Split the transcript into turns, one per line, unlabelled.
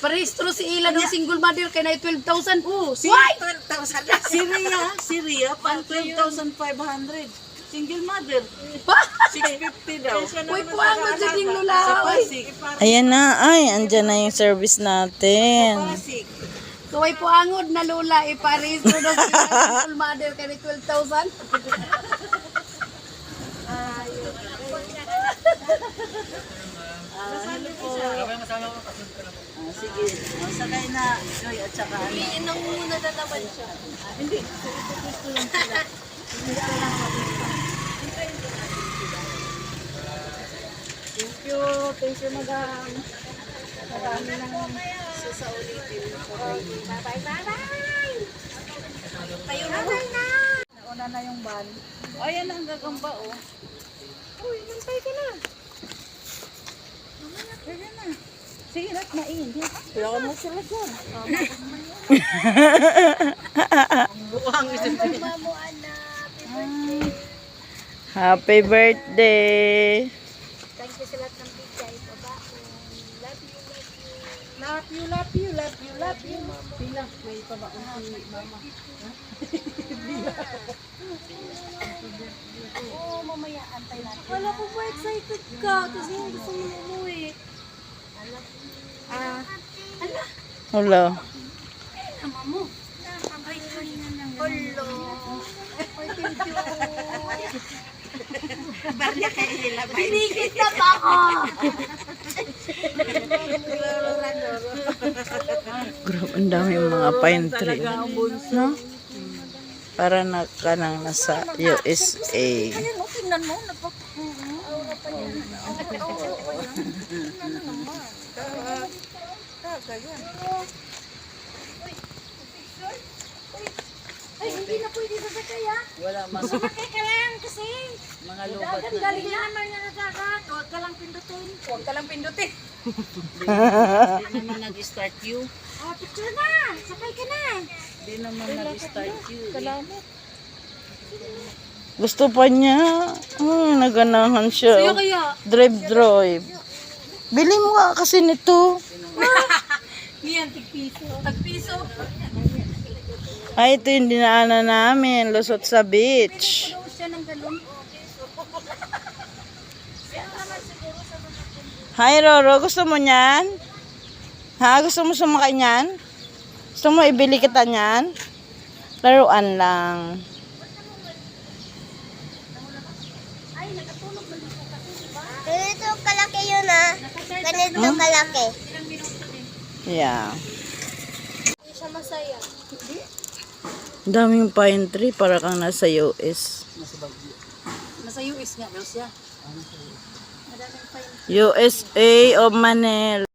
Parehistro si Ila ng single mother kay na 12,000.
Si
Why?
12,000 na. Si Ria, pang 12,500. Single mother. 650 daw.
Uy, puwang mo dyan yung lula.
Sa
Uy.
Pasig.
Ayan na, ay, andyan na yung service natin.
Pasig.
Kaway puangod na lula, iparehistro ng single mother kay na 12,000.
Sige. Sakay na. Joy at saka ano.
Iinom muna na naman siya.
Hindi. Gusto lang sila. Thank you. Thank you, madam. Marami nang sasaulitin. Bye-bye.
Tayo na.
Nauna na yung van. O, ayan ang gagamba, oh. Uy, nantay ka na. Ayan na. Sige, rat main. Wala mo sila dyan. Buwang ito.
Happy birthday!
Thank you sa lahat ng bigay. Baba.
Love you, love you, love you, love you. Bilang, may pabaon si mama.
Oo, mamaya antay natin. Wala ko ba excited ka? Kasi yung gusto mo umuwi.
Hello.
Ama mo. Ay, hello. Ay, thank you.
Barya kay Hila.
Binigit na ba ako?
Grabe, ang dami yung mga pine tree. No? Para na ka nang nasa USA.
Ayan, oh, tingnan mo. Ay, hindi na pwede sasakay ha.
Wala mas
Sasakay ka lang kasi.
mga lubat na.
Galing na naman na nasakay. Huwag ka lang pindutin. Huwag ka lang pindutin.
Hindi naman nag-start you.
Oh, picture na. Sakay ka na.
Hindi naman nag-start you. Salamat.
Gusto pa niya. Naganahan siya.
Sa'yo kaya?
Drive. Bili mo ka kasi nito.
Yan, tagpiso. Tagpiso.
Ay, ito yung dinaanan namin. Lusot sa beach.
Ano siya ng galon?
Hi, Roro. Gusto mo niyan? Ha? Gusto mo sumakay niyan? Gusto mo ibili kita niyan? Laruan lang.
Ganito kalaki yun ah. Ganito kalaki.
Yeah.
Hindi siya masaya.
Ang daming pine tree para kang nasa US.
Nasa US nga, Belsia.
USA of Manila.